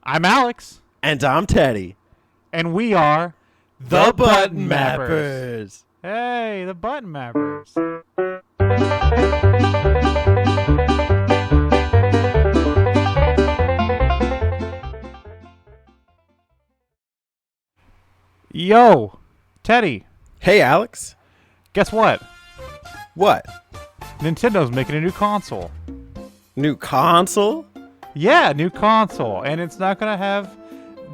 I'm Alex. And I'm Teddy. And we are The Button Mappers. Hey, the Button Mappers. Yo, Teddy. Hey, Alex. Guess what? What? Nintendo's making a new console. New console? Yeah, new console. And it's not going to have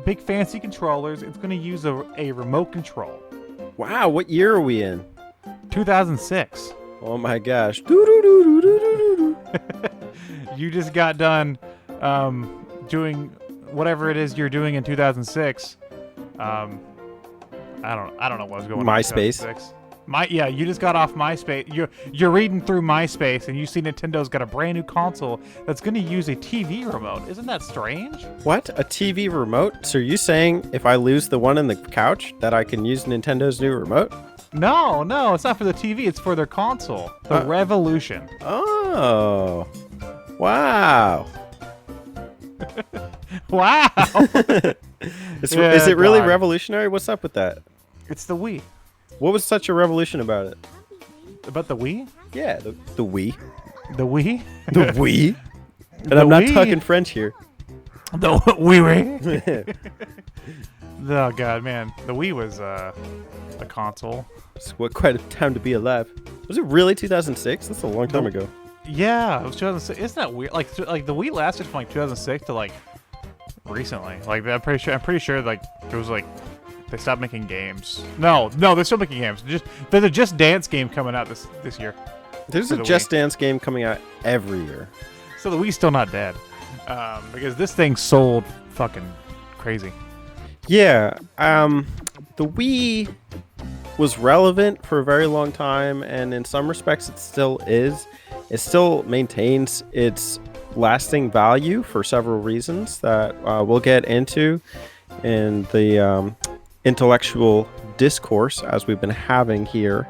big fancy controllers. It's going to use a remote control. Wow, what year are we in? 2006. Oh my gosh. You just got done doing whatever it is you're doing in 2006. I don't know what was going on. MySpace. You just got off MySpace. You're reading through MySpace and you see Nintendo's got a brand new console that's going to use a TV remote. Isn't that strange? What? A TV remote? So are you saying if I lose the one in the couch that I can use Nintendo's new remote? No, it's not for the TV. It's for their console, the Revolution. Oh. Wow. Wow. Is it really revolutionary? What's up with that? It's the Wii. What was such a revolution about it? About the Wii? Yeah, the Wii. The Wii? The Wii? And The I'm not Wii. talking French here. The Wii. Oh, God, man. The Wii was a console. It's quite a time to be alive. Was it really 2006? That's a long time ago. Yeah, it was 2006. Isn't that weird? Like the Wii lasted from 2006 to recently. I'm pretty sure it was they stopped making games. No, they're still making games. There's a Just Dance game coming out this year. There's a Just Dance game coming out every year. So the Wii's still not dead, because this thing sold fucking crazy. Yeah, the Wii was relevant for a very long time, and in some respects it still is. It still maintains its lasting value for several reasons that we'll get into in the intellectual discourse as we've been having here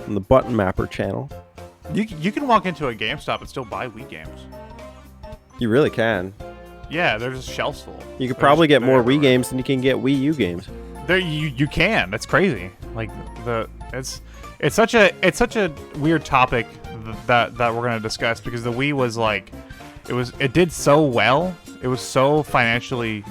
on the Button Mapper channel. You can walk into a GameStop and still buy Wii games. You really can. Yeah, they're just shelves full. You could probably get more Wii games than you can get Wii U games. There, you can. That's crazy. It's such a weird topic that we're gonna discuss, because the Wii was it did so well. It was so financially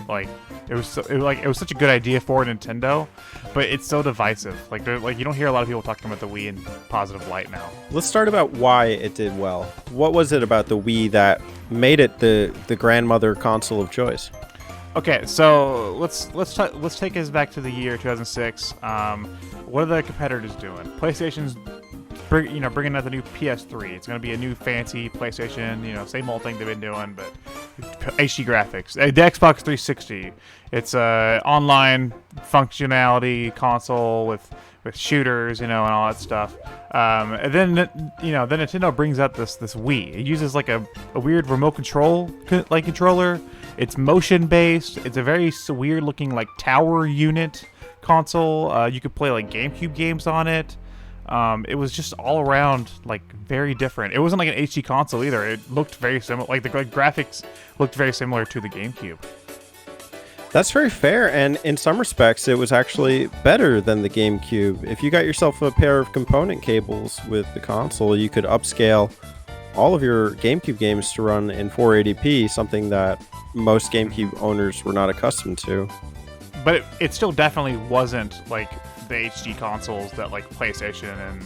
it was such a good idea for Nintendo, but it's so divisive. You don't hear a lot of people talking about the Wii in positive light now. Let's start about why it did well. What was it about the Wii that made it the grandmother console of choice? Okay, so let's take us back to the year 2006. What are the competitors doing? PlayStation's bringing out the new PS3. It's going to be a new fancy PlayStation, same old thing they've been doing, but HD graphics. The Xbox 360. It's a online functionality console with shooters, and all that stuff. And then Nintendo brings out this Wii. It uses a weird remote control controller. It's motion based. It's a very weird looking tower unit console. You could play GameCube games on it. It was just all around very different. It wasn't an HD console either. It looked very similar. The graphics looked very similar to the GameCube. That's very fair, and in some respects, it was actually better than the GameCube. If you got yourself a pair of component cables with the console, you could upscale all of your GameCube games to run in 480p, something that most GameCube owners were not accustomed to. But it still definitely wasn't the HD consoles that PlayStation and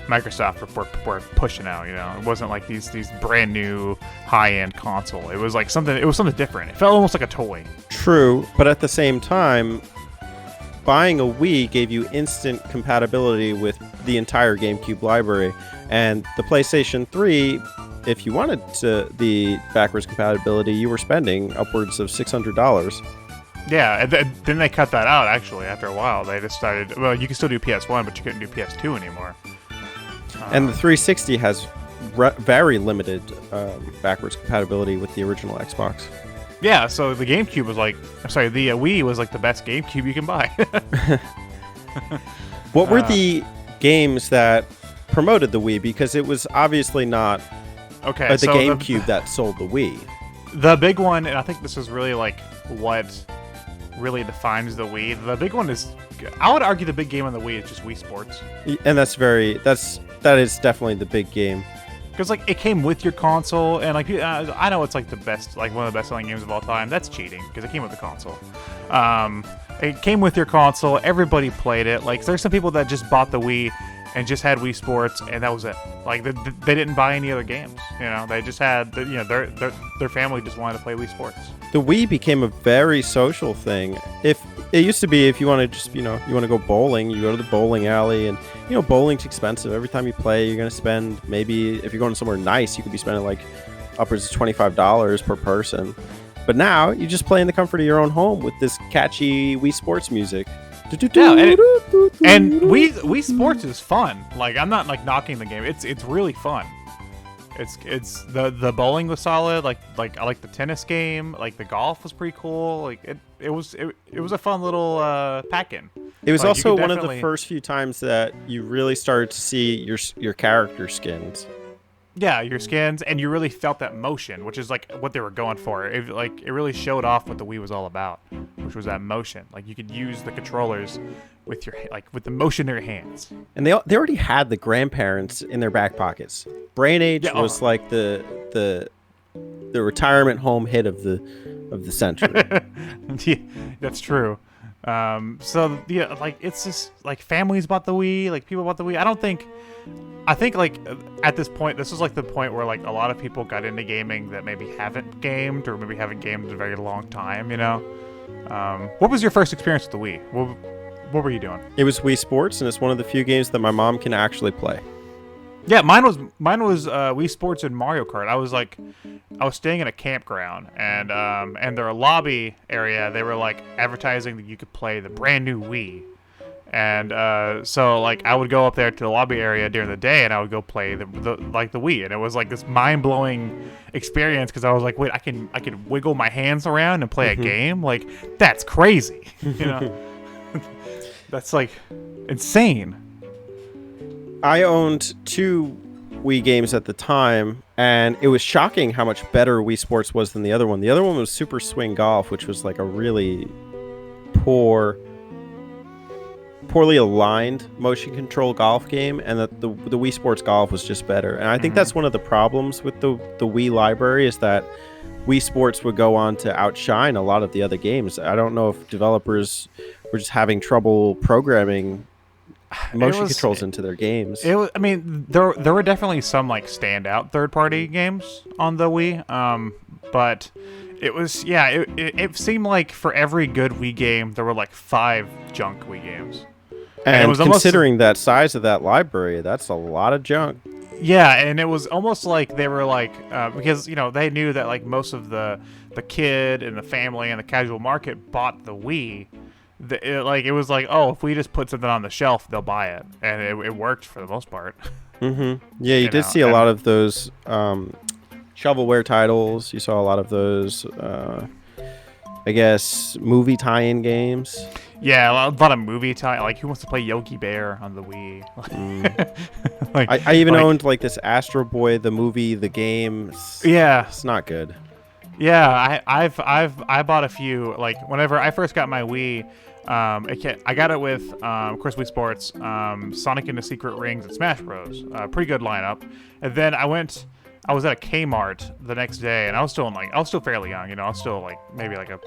Microsoft were pushing out. It wasn't these brand new high-end console. It was something different. It felt almost like a toy. True, but at the same time, buying a Wii gave you instant compatibility with the entire GameCube library, and the PlayStation 3, if you wanted the backwards compatibility, you were spending upwards of $600. Yeah, then they cut that out, actually, after a while. They decided, well, you can still do PS1, but you couldn't do PS2 anymore. And the 360 has very limited backwards compatibility with the original Xbox. Yeah, so the GameCube was the Wii was the best GameCube you can buy. What were the games that promoted the Wii? Because it was obviously not the GameCube that sold the Wii. The big one, and I think this is really like what really defines the Wii. The big one is, I would argue, the big game on the Wii is just Wii Sports. And that is definitely the big game. Because like it came with your console, and like I know it's like the best, like one of the best-selling games of all time. That's cheating because it came with the console. It came with your console. Everybody played it. Like there's some people that just bought the Wii and just had Wii Sports, and that was it. Like they didn't buy any other games. You know, they just had their family just wanted to play Wii Sports. The Wii became a very social thing. If it used to be, if you want to just, you want to go bowling, you go to the bowling alley, and bowling's expensive. Every time you play, you're going to spend, maybe if you're going somewhere nice, you could be spending like upwards of $25 per person. But now you just play in the comfort of your own home with this catchy Wii Sports music. Yeah, and Wii Sports is fun. Like I'm not like knocking the game. It's really fun. It's the bowling was solid. Like I like the tennis game. Like the golf was pretty cool. Like it was a fun little pack-in. It was like, also one of the first few times that you really started to see your character skins. Yeah, your skins, and you really felt that motion, which is like what they were going for. It really showed off what the Wii was all about, which was that motion. Like you could use the controllers with the motion in your hands. And they already had the grandparents in their back pockets. Brain Age was like the retirement home hit of the century. Yeah, that's true. So yeah, like it's just like families bought the Wii, like people bought the Wii. I think like at this point, this is like the point where like a lot of people got into gaming that maybe haven't gamed or maybe haven't gamed in a very long time. What was your first experience with the Wii? What were you doing? It was Wii Sports, and it's one of the few games that my mom can actually play. Yeah, mine was Wii Sports and Mario Kart. I was staying in a campground, and their lobby area, they were like advertising that you could play the brand new Wii. And so like I would go up there to the lobby area during the day, and I would go play the Wii, and it was like this mind-blowing experience because I was like, wait, I can wiggle my hands around and play a game? Like that's crazy. That's like insane. I owned 2 Wii games at the time, and it was shocking how much better Wii Sports was than the other one. The other one was Super Swing Golf, which was like a really poorly aligned motion control golf game, and the Wii Sports Golf was just better. And I think that's one of the problems with the Wii library, is that Wii Sports would go on to outshine a lot of the other games. I don't know if developers were just having trouble programming motion controls into their games. There were definitely some like standout third-party games on the Wii, but it seemed like for every good Wii game there were like 5 junk Wii games. And it was considering that size of that library, that's a lot of junk. Yeah, and it was almost like they were like because they knew that like most of the kid and the family and the casual market bought the Wii. It was like, oh, if we just put something on the shelf, they'll buy it, and it worked for the most part. Yeah, you did see a lot of those shovelware titles. You saw a lot of those, I guess, movie tie-in games. Yeah, a lot of movie tie. Like, who wants to play Yogi Bear on the Wii? I even owned like this Astro Boy, the movie, the game. It's not good. Yeah, I bought a few. Like whenever I first got my Wii, I got it with of course Wii Sports, Sonic and the Secret Rings, and Smash Bros. Pretty good lineup. And then I was at a Kmart the next day, and I was still fairly young. I was still like maybe like a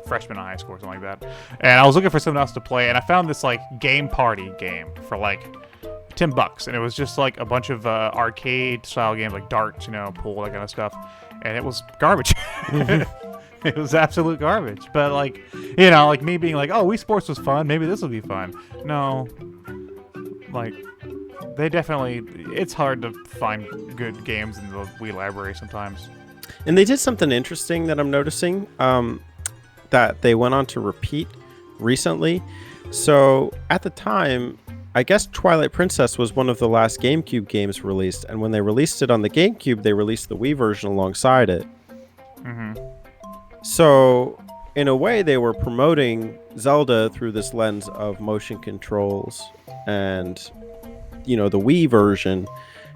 freshman in high school or something like that. And I was looking for something else to play, and I found this like game party game for like $10, and it was just like a bunch of arcade style games like darts, pool, that kind of stuff. And it was garbage. It was absolute garbage. But like me being like, oh, Wii Sports was fun, maybe this will be fun. No, like they definitely, it's hard to find good games in the Wii library sometimes. And they did something interesting that I'm noticing, that they went on to repeat recently. So at the time, I guess Twilight Princess was one of the last GameCube games released, and when they released it on the GameCube, they released the Wii version alongside it. So in a way, they were promoting Zelda through this lens of motion controls and, the Wii version,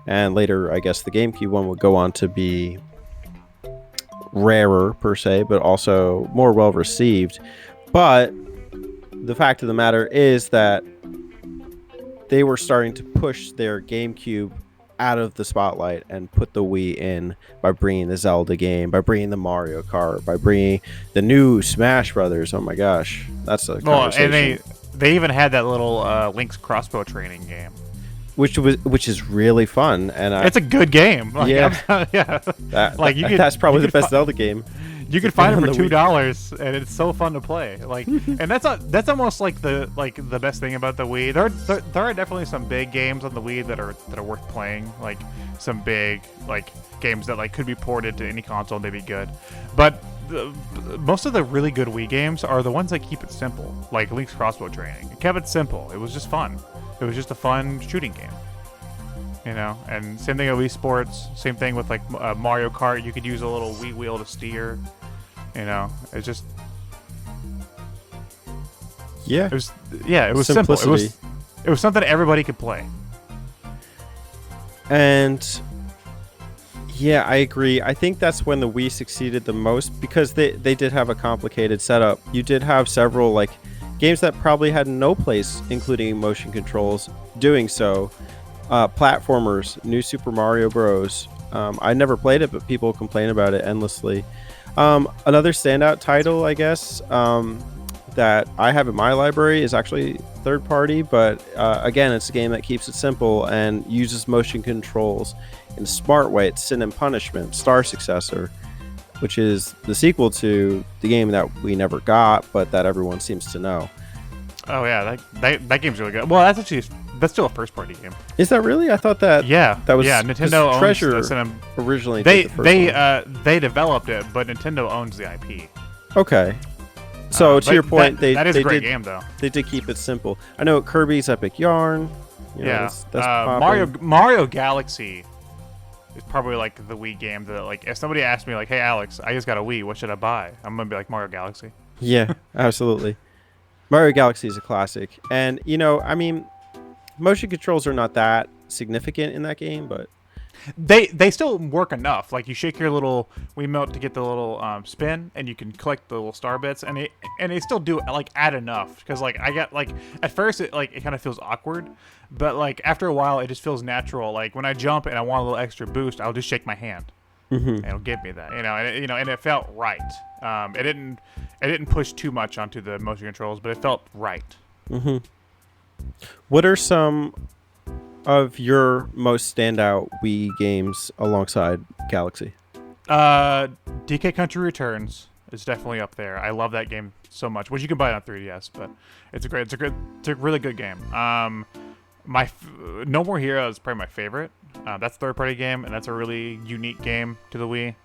and later, I guess, the GameCube one would go on to be rarer per se, but also more well received. But the fact of the matter is that they were starting to push their GameCube out of the spotlight and put the Wii in by bringing the Zelda game, by bringing the Mario Kart, by bringing the new Smash Brothers. Oh my gosh, that's a conversation. And they even had that little Link's crossbow training game, which is really fun, and it's a good game. Like, yeah, yeah. That's probably the best Zelda game. You can find it for $2, and it's so fun to play. Like, and that's almost like the best thing about the Wii. There are definitely some big games on the Wii that are worth playing. Like some big games that could be ported to any console and they'd be good. But most of the really good Wii games are the ones that keep it simple, like Link's Crossbow Training. It kept it simple. It was just fun. It was just a fun shooting game. And same thing with Wii Sports. Same thing with Mario Kart. You could use a little Wii wheel to steer. It's just it was simple. It was something everybody could play. And yeah, I agree. I think that's when the Wii succeeded the most because they did have a complicated setup. You did have several games that probably had no place, including motion controls, doing so. Platformers, New Super Mario Bros. I never played it, but people complain about it endlessly. Another standout title, I guess, that I have in my library is actually third party, but again, it's a game that keeps it simple and uses motion controls in a smart way. It's Sin and Punishment, Star Successor, which is the sequel to the game that we never got, but that everyone seems to know. Oh yeah, that game's really good. Well, that's still a first-party game. Is that really? I thought that. That was Nintendo owns Treasure originally. They developed it, but Nintendo owns the IP. Okay. So to your point, that is a great game though. They did keep it simple. I know Kirby's Epic Yarn. That's Mario Galaxy is probably the Wii game that if somebody asked me hey Alex, I just got a Wii, what should I buy? I'm gonna be like Mario Galaxy. Yeah, absolutely. Mario Galaxy is a classic, and motion controls are not that significant in that game, but they still work enough. You shake your little Wiimote to get the little spin, and you can collect the little star bits, and they still do add enough. Because I got at first it kind of feels awkward, but after a while it just feels natural. When I jump and I want a little extra boost, I'll just shake my hand, and it'll give me that. And it felt right. It didn't push too much onto the motion controls, but it felt right. Mm-hmm. What are some of your most standout Wii games alongside Galaxy? DK Country Returns is definitely up there. I love that game so much. Which you can buy it on 3DS, but it's a really good game. No More Heroes is probably my favorite. That's a third-party game, and that's a really unique game to the Wii.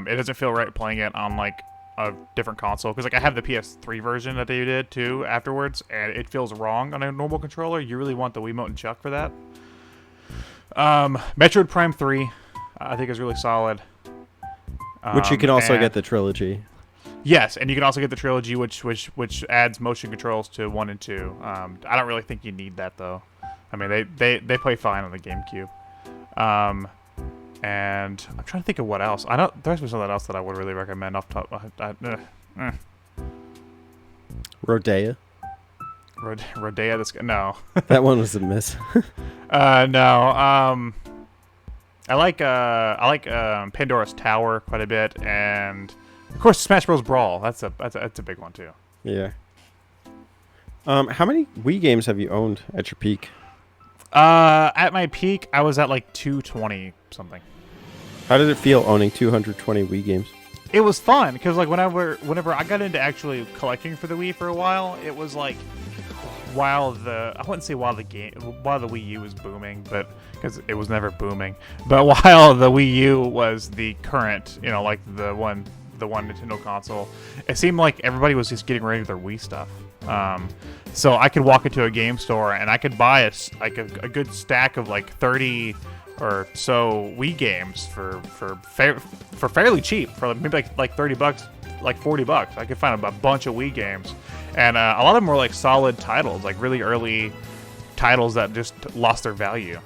It doesn't feel right playing it on a different console because I have the PS3 version that they did too afterwards, and it feels wrong on a normal controller. You really want the Wiimote and Chuck for that. Metroid Prime 3 I think is really solid, which you can also get the trilogy. Yes, and you can also get the trilogy, which adds motion controls to 1 and 2. I don't really think you need that though. I mean, they play fine on the GameCube. And I'm trying to think of what else. I know there's something else that I would really recommend off top. Rodea. Rodea. No. That one was a miss. No. I like Pandora's Tower quite a bit, and of course Smash Bros. Brawl. That's a big one too. Yeah. How many Wii games have you owned at your peak? At my peak, I was at 220 something. How did it feel owning 220 Wii games? It was fun because whenever I got into actually collecting for the Wii for a while, it was I wouldn't say while the Wii U was booming, but because it was never booming, but while the Wii U was the current, the one Nintendo console, it seemed like everybody was just getting ready with their Wii stuff. So I could walk into a game store and I could buy a good stack of 30 or so Wii games for fairly cheap, for maybe like $30, $40. I could find a bunch of Wii games, and a lot of them were solid titles, really early titles that just lost their value.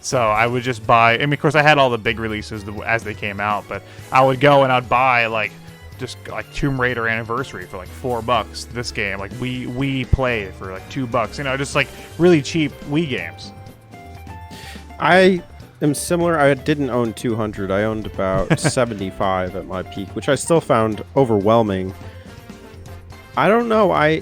So I would just buy. I mean, of course, I had all the big releases as they came out, but I would go and I'd buy like just like Tomb Raider Anniversary for like $4. This game, like Wii Play for like $2. You know, just like really cheap Wii games. I am similar. I didn't own 200. I owned about 75 at my peak, which I still found overwhelming. I don't know. I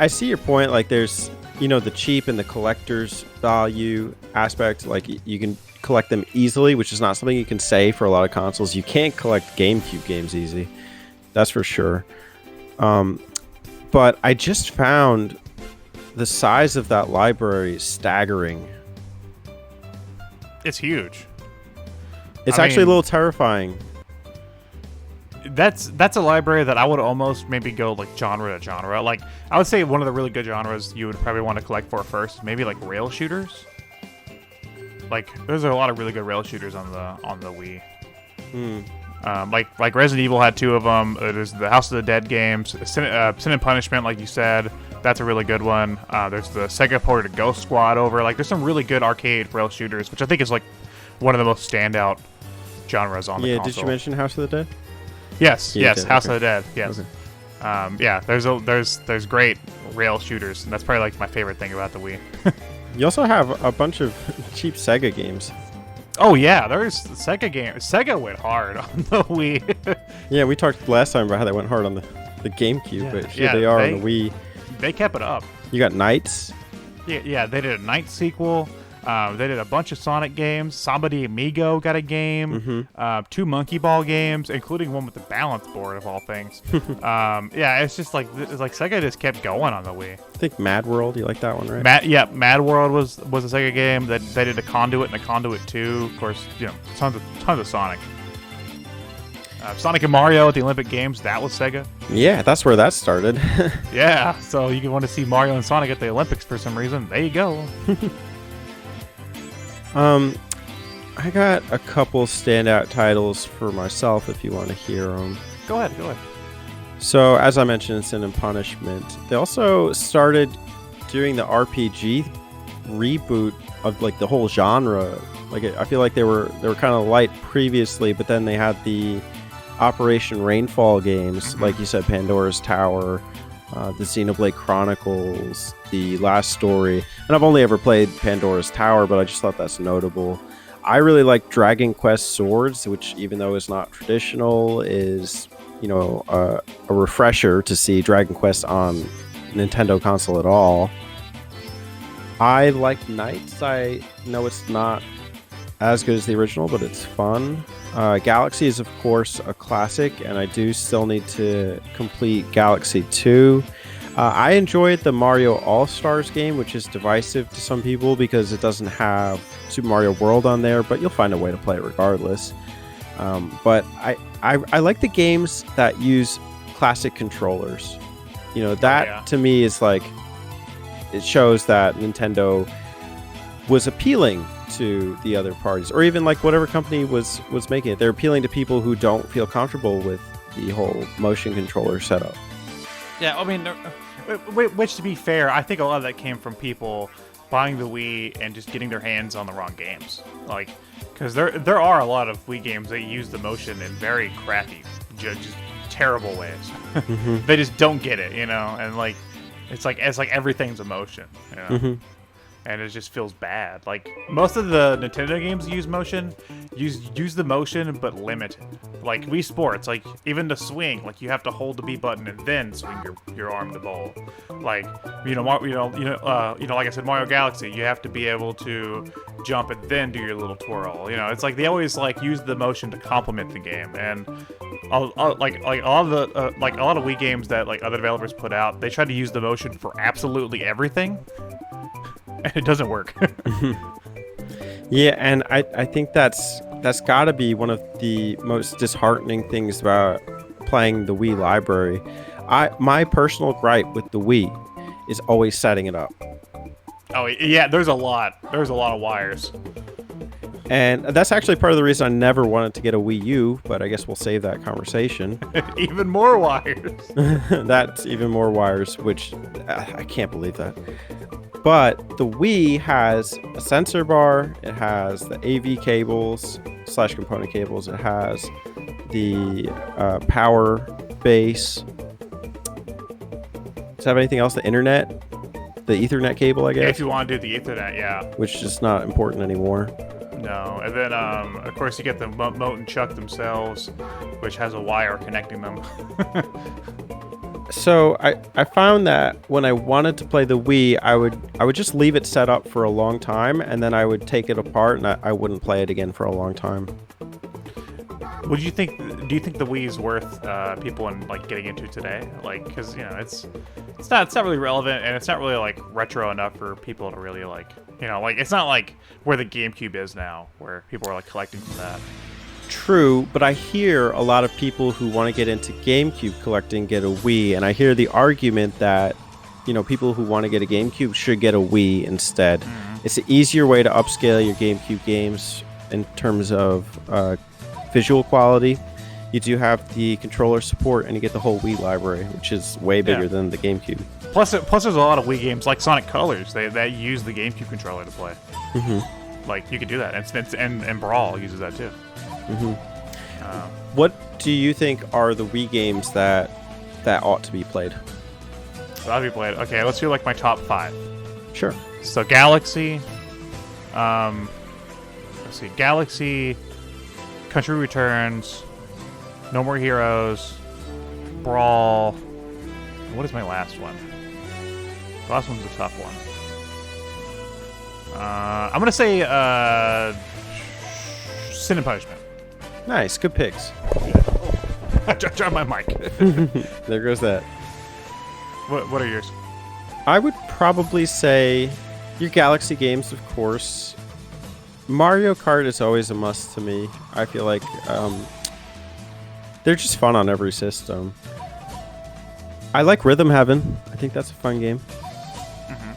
see your point. Like, there's, you know, the cheap and the collector's value aspect. Like, you can collect them easily, which is not something you can say for a lot of consoles. You can't collect GameCube games easy. That's for sure. But I just found the size of that library staggering. It's huge. It's actually a little terrifying. That's a library that I would almost maybe go like genre to genre. Like, I would say one of the really good genres you would probably want to collect for first, maybe like rail shooters. Like, there's a lot of really good rail shooters on the Wii. Like Resident Evil had 2 of them. There's the House of the Dead games, Sin and Punishment, like you said. That's a really good one. There's the Sega ported Ghost Squad over. Like, there's some really good arcade rail shooters, which I think is like one of the most standout genres on the console. Yeah, did you mention House of the Dead? Yes, Yeah, yes, House of the Dead. Yes. Okay. Yeah, there's great rail shooters, and that's probably like my favorite thing about the Wii. You also have a bunch of cheap Sega games. Oh yeah, there's Sega games. Sega went hard on the Wii. Yeah, we talked last time about how they went hard on the GameCube, but here they are on the Wii. They kept it up. You got Knights. Yeah, they did a Knight sequel. They did a bunch of Sonic games. Samba de Amigo got a game. 2 Monkey Ball games, including one with the balance board of all things. Yeah, it's just like Sega just kept going on the Wii. I think Mad World. You like that one, right? Mad World was a Sega game that they did a Conduit and a Conduit 2. Of course, you know, tons of Sonic. Sonic and Mario at the Olympic Games, that was Sega. Yeah, that's where that started. Yeah, so you want to see Mario and Sonic at the Olympics for some reason. There you go. I got a couple standout titles for myself if you want to hear them. Go ahead. So, as I mentioned, Sin and Punishment. They also started doing the RPG reboot of like the whole genre. Like, I feel like they were kind of light previously, but then they had the Operation Rainfall games, like you said, Pandora's Tower, the Xenoblade Chronicles, The Last Story. And I've only ever played Pandora's Tower, but I just thought that's notable. I really like Dragon Quest Swords, which, even though it's not traditional, is, you know, a refresher to see Dragon Quest on Nintendo console at all. I like Knights. I know it's not as good as the original, but it's fun. Galaxy is, of course, a classic, and I do still need to complete Galaxy 2. I enjoyed the Mario All-Stars game, which is divisive to some people because it doesn't have Super Mario World on there, but you'll find a way to play it regardless. But I like the games that use classic controllers. You know, that to me is like, it shows that Nintendo was appealing to the other parties, or even like whatever company was making it. They're appealing to people who don't feel comfortable with the whole motion controller setup. Yeah, I mean, which, to be fair, I think a lot of that came from people buying the Wii and just getting their hands on the wrong games. Like, because there are a lot of Wii games that use the motion in very crappy, just terrible ways. They just don't get it, you know, and like it's like everything's emotion, you know. And it just feels bad. Like, most of the Nintendo games use motion, use the motion, but limited. Like Wii Sports, like even to swing, like you have to hold the B button and then swing your arm to bowl. Like, like I said, Mario Galaxy, you have to be able to jump and then do your little twirl. You know, it's like they always like use the motion to complement the game. And like a lot of Wii games that like other developers put out, they try to use the motion for absolutely everything. And it doesn't work. Yeah, and I think that's got to be one of the most disheartening things about playing the Wii library. My personal gripe with the Wii is always setting it up. Oh yeah, there's a lot of wires. And that's actually part of the reason I never wanted to get a Wii U, but I guess we'll save that conversation. Even more wires. That's even more wires, which I can't believe that. But the Wii has a sensor bar, it has the AV cables / component cables, it has the power base. Does it have anything else? The internet? The Ethernet cable, I guess? If you want to do the Ethernet, yeah. Which is not important anymore. No, and then of course you get the Mote and Chuck themselves, which has a wire connecting them. So I found that when I wanted to play the Wii, I would just leave it set up for a long time, and then I would take it apart, and I wouldn't play it again for a long time. Would you think? Do you think the Wii is worth people in like getting into today? Like, because it's not really relevant, and it's not really like retro enough for people to really like like it's not like where the GameCube is now, where people are like collecting for that. True, but I hear a lot of people who want to get into GameCube collecting get a Wii, and I hear the argument that people who want to get a GameCube should get a Wii instead. Mm-hmm. It's an easier way to upscale your GameCube games in terms of visual quality. You do have the controller support, and you get the whole Wii library, which is way bigger than the GameCube. Plus there's a lot of Wii games like Sonic Colors that use the GameCube controller to play. Mm-hmm. Like you could do that, and Brawl uses that too. Mm-hmm. What do you think are the Wii games that ought to be played? Ought to be played. Okay, let's do like my top 5. Sure. So Galaxy. Let's see, Galaxy, Country Returns, No More Heroes, Brawl. What is my last one? The last one's a tough one. I'm gonna say Sin and Punishment. Nice, good picks. I dropped my mic. There goes that. What are yours? I would probably say your Galaxy games, of course. Mario Kart is always a must to me. I feel like they're just fun on every system. I like Rhythm Heaven. I think that's a fun game. Mm-hmm.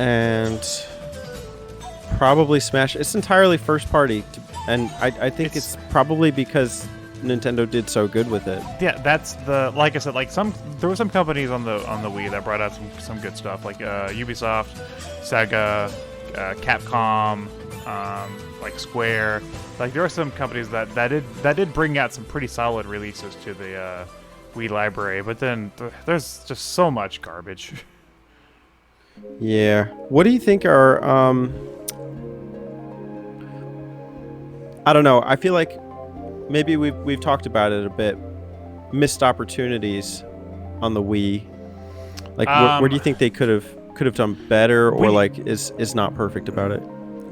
And probably Smash. It's entirely first party. And I think it's probably because Nintendo did so good with it. Yeah, that's like I said, like there were some companies on the Wii that brought out some good stuff, like Ubisoft, Sega, Capcom, like Square. Like there are some companies that did bring out some pretty solid releases to the Wii library, but then there's just so much garbage. Yeah. What do you think are I don't know. I feel like maybe we've talked about it a bit. Missed opportunities on the Wii. Like, where do you think they could have done better, or like is not perfect about it?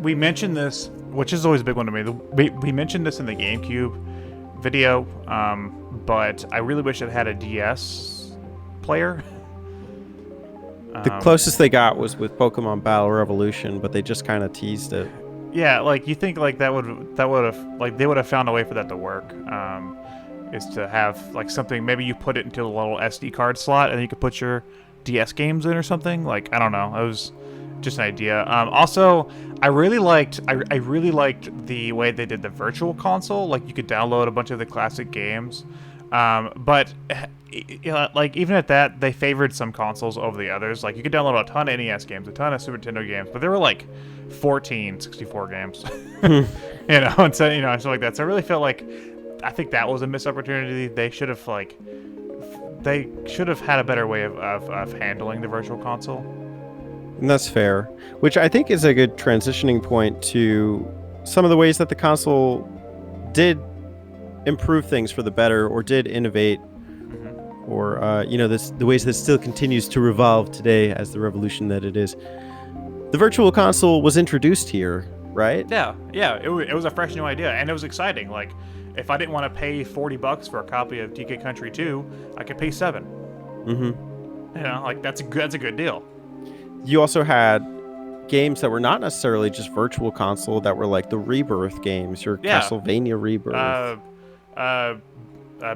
We mentioned this, which is always a big one to me. We mentioned this in the GameCube video, but I really wish it had a DS player. The closest they got was with Pokemon Battle Revolution, but they just kind of teased it. Yeah, like you think like that would have like they would have found a way for that to work. Is to have like something, maybe you put it into a little SD card slot and you could put your DS games in or something. Like I don't know, it was just an idea. Also, I really liked the way they did the Virtual Console. Like you could download a bunch of the classic games, but like even at that, they favored some consoles over the others. Like you could download a ton of NES games, a ton of Super Nintendo games, but there were like 14 64 games. And so stuff like that. So I really felt like I think that was a missed opportunity. They should have had a better way of handling the Virtual Console. And that's fair, which I think is a good transitioning point to some of the ways that the console did improve things for the better, or did innovate, or the ways that it still continues to revolve today as the revolution that it is. The Virtual Console was introduced here, right? Yeah. It was a fresh new idea, and it was exciting. Like, if I didn't want to pay $40 for a copy of DK Country 2, I could pay $7. Mm-hmm. Like that's a good deal. You also had games that were not necessarily just Virtual Console, that were like the Rebirth games, your Castlevania Rebirth.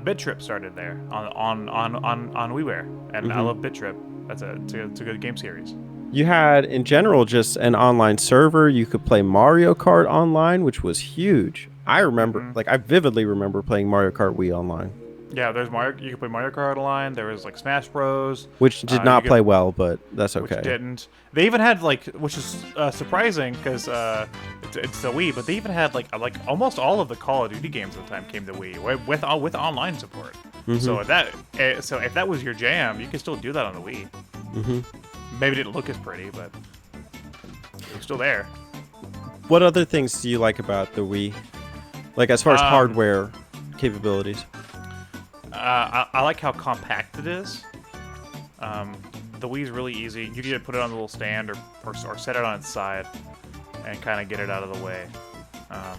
Bit Trip started there on WiiWare, and I love Bit Trip. It's a good game series. You had, in general, just an online server. You could play Mario Kart online, which was huge. I remember, Hmm. like, I vividly remember playing Mario Kart Wii online, Yeah, there's Mario. You could play Mario Kart online. There was like Smash Bros. which did You not could, play well, but that's which okay. didn't. They even had like, which is surprising because it's the Wii, but they even had like almost all of the Call of Duty games at the time came to Wii with online support. So if that was your jam, you could still do that on the Wii. Maybe it didn't look as pretty, but it was still there. What other things do you like about the Wii? Like, as far as hardware capabilities? I like how compact it is. The Wii's really easy. You can either put it on a little stand or set it on its side and kind of get it out of the way.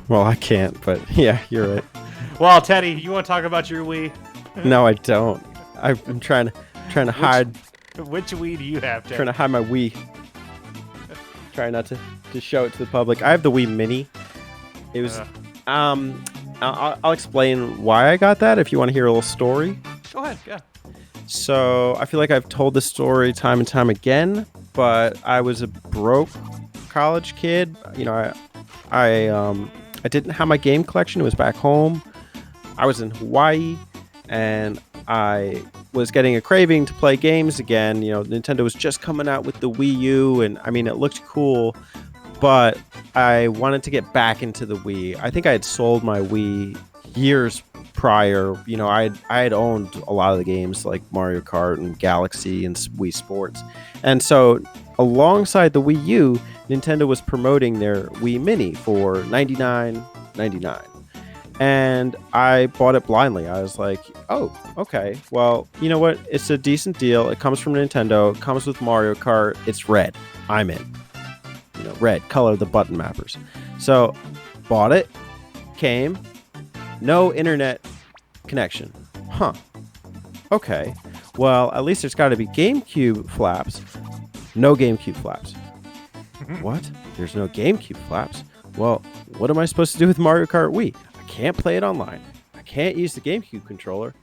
Well, I can't, but yeah, you're right. Well, Teddy, you want to talk about your Wii? No, I don't. I'm trying to hide. Which Wii do you have, Teddy? Trying to hide my Wii. Trying not to show it to the public. I have the Wii Mini. It was I'll explain why I got that if you want to hear a little story. Go ahead, yeah. So I feel like I've told this story time and time again, but I was a broke college kid. You know, I didn't have my game collection. It was back home. I was in Hawaii, and I was getting a craving to play games again. You know, Nintendo was just coming out with the Wii U, and I mean, it looked cool, but I wanted to get back into the Wii. I think I had sold my Wii years prior. You know, I had owned a lot of the games like Mario Kart and Galaxy and Wii Sports. And so alongside the Wii U, Nintendo was promoting their Wii Mini for $99.99. And I bought it blindly. I was like, oh, okay. Well, you know what? It's a decent deal. It comes from Nintendo. It comes with Mario Kart. It's red. I'm in. You know, red, color the button mappers. So bought it, came, no internet connection. Huh. Okay. Well, at least there's got to be GameCube flaps. No GameCube flaps. What? There's no GameCube flaps? Well, what am I supposed to do with Mario Kart Wii? I can't play it online. I can't use the GameCube controller.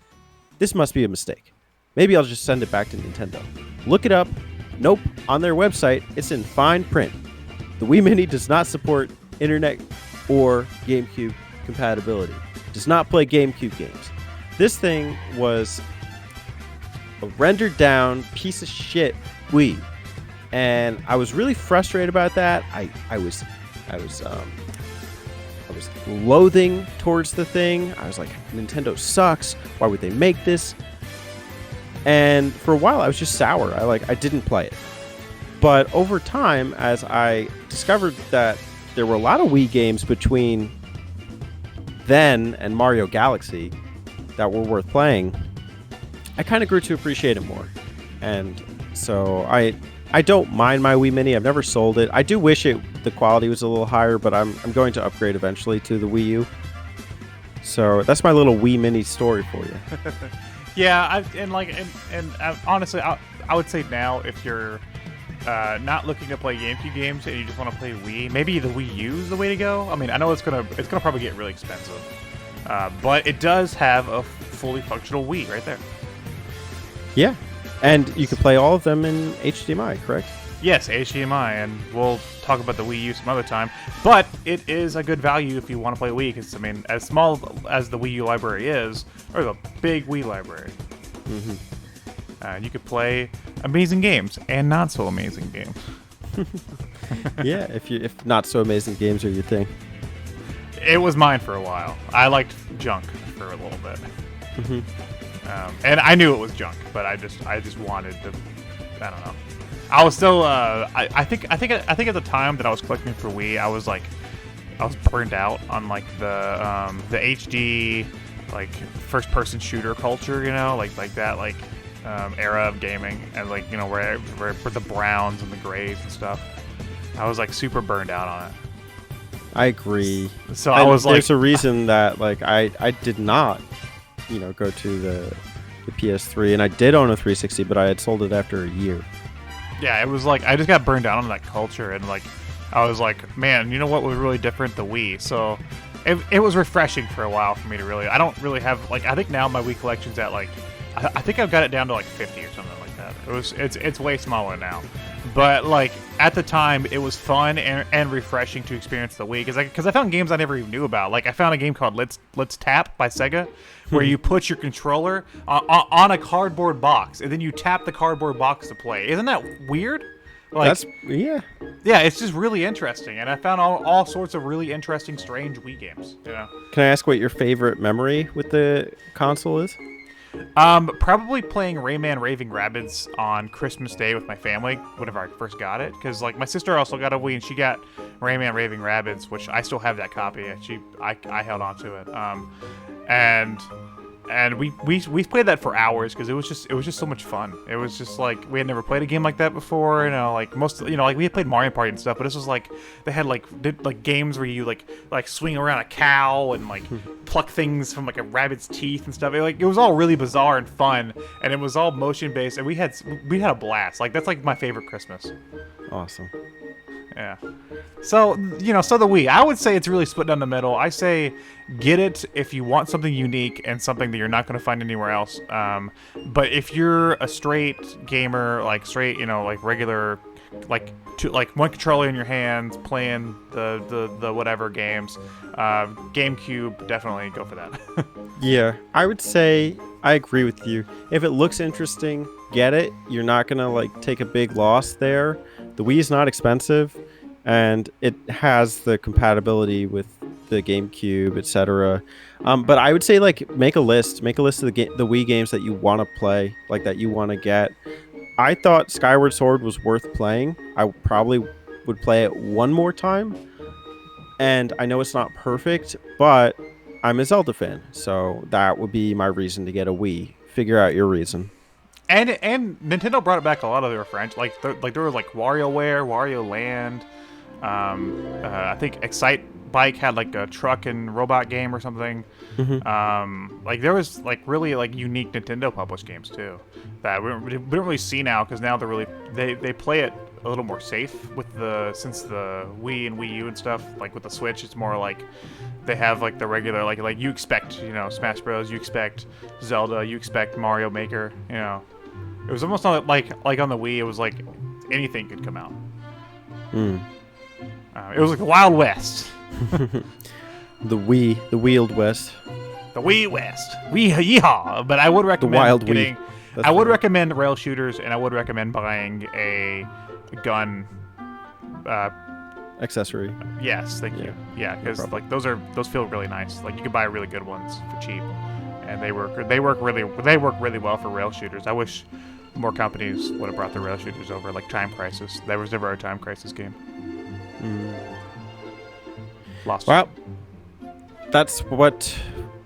This must be a mistake. Maybe I'll just send it back to Nintendo. Look it up. Nope. On their website, it's in fine print. The Wii Mini does not support internet or GameCube compatibility. Does not play GameCube games. This thing was a rendered down piece of shit Wii, and I was really frustrated about that. I was loathing towards the thing. I was like, Nintendo sucks. Why would they make this? And for a while, I was just sour. I didn't play it. But over time, as I discovered that there were a lot of Wii games between then and Mario Galaxy that were worth playing, I kind of grew to appreciate it more. And so I don't mind my Wii Mini. I've never sold it. I do wish the quality was a little higher, but I'm going to upgrade eventually to the Wii U. So that's my little Wii Mini story for you. Yeah, honestly, I would say now if you're not looking to play GameCube games and you just want to play Wii, maybe the Wii U is the way to go. I mean, I know it's gonna probably get really expensive, but it does have a fully functional Wii right there. Yeah, and you can play all of them in HDMI, correct? Yes, HDMI, and we'll talk about the Wii U some other time. But it is a good value if you want to play Wii, because I mean, as small as the Wii U library is, there's a big Wii library. And you could play amazing games and not so amazing games. Yeah, if not so amazing games are your thing. It was mine for a while. I liked junk for a little bit. And I knew it was junk, but I just wanted to. I don't know. I was still. I think at the time that I was collecting for Wii, I was burned out on like the HD like first person shooter culture, you know, like that era of gaming, and like, you know, where the browns and the grays and stuff. I was like super burned out on it. I agree. So I was like, there's a reason that like I did not, you know, go to the PS3, and I did own a 360, but I had sold it after a year. Yeah, it was like I just got burned out on that culture, and like I was like, man, you know what was really different? The Wii. So it was refreshing for a while for me to really. I don't really have like, I think now my Wii collection's at like, I think I've got it down to like 50 or something like that. It's way smaller now, But like at the time, it was fun and refreshing to experience the Wii because I found games I never even knew about. Like I found a game called Let's Tap by Sega, where you put your controller on a cardboard box and then you tap the cardboard box to play. Isn't that weird? Like, yeah. Yeah, it's just really interesting, and I found all sorts of really interesting, strange Wii games. You know. Can I ask what your favorite memory with the console is? Probably playing Rayman Raving Rabbids on Christmas Day with my family whenever I first got it, because like my sister also got a Wii and she got Rayman Raving Rabbids, which I still have that copy. I held on to it. And we played that for hours because it was just so much fun. It was just like we had never played a game like that before. You know, like like we had played Mario Party and stuff, but this was like they had did games where you like swing around a cow and like pluck things from like a rabbit's teeth and stuff. It was all really bizarre and fun, and it was all motion based, and we had a blast. Like that's like my favorite Christmas. Awesome. Yeah. So, so the Wii, I would say it's really split down the middle. I say get it if you want something unique and something that you're not going to find anywhere else. But if you're a straight gamer, like straight, like regular, like one controller in your hands, playing the whatever games, GameCube, definitely go for that. Yeah, I would say I agree with you. If it looks interesting, get it. You're not going to take a big loss there. The Wii is not expensive, and it has the compatibility with the GameCube, etc. But I would say make a list of the Wii games that you want to play, that you want to get. I thought Skyward Sword was worth playing. I probably would play it one more time, and I know it's not perfect, but I'm a Zelda fan, so that would be my reason to get a Wii. Figure out your reason. And Nintendo brought it back a lot of their French. There was WarioWare, Wario Land. I think Excite Bike had a truck and robot game or something. Mm-hmm. There was really unique Nintendo published games too that we don't really see now because now they play it a little more safe since the Wii and Wii U and stuff. With the Switch, it's more they have the regular you expect Smash Bros, you expect Zelda, you expect Mario Maker. It was almost not like on the Wii. It was anything could come out. It was the Wild West. The Wild West. The Wii West. Yeehaw! But I would recommend the Wild Wii. I would recommend rail shooters, and I would recommend buying a gun. Accessory. Yes, thank you. Yeah, because those feel really nice. You can buy really good ones for cheap, and they work really well for rail shooters. I wish more companies would have brought the rail shooters over, like Time Crisis. There was never a Time Crisis game. Lost. Well, that's what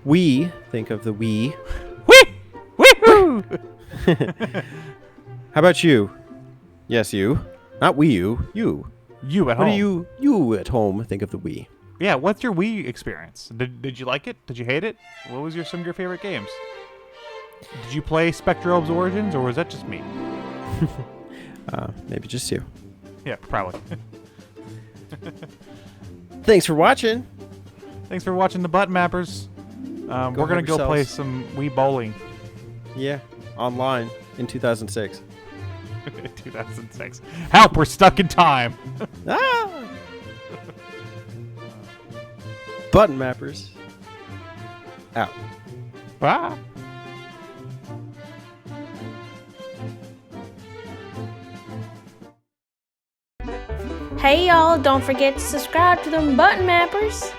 we think of the Wii. Wee! Wee-hoo! How about you? Yes, you. Not Wii U. You. You at home. What do you at home think of the Wii? Yeah, what's your Wii experience? Did you like it? Did you hate it? What was some of your favorite games? Did you play Spectrobes Origins, or was that just me? Maybe just you. Yeah, probably. Thanks for watching. Thanks for watching the Button Mappers. We're going to go play some Wii bowling. Yeah, online in 2006. 2006. Help, we're stuck in time. Button Mappers. Out. Bye. Hey y'all, don't forget to subscribe to them Button Mappers.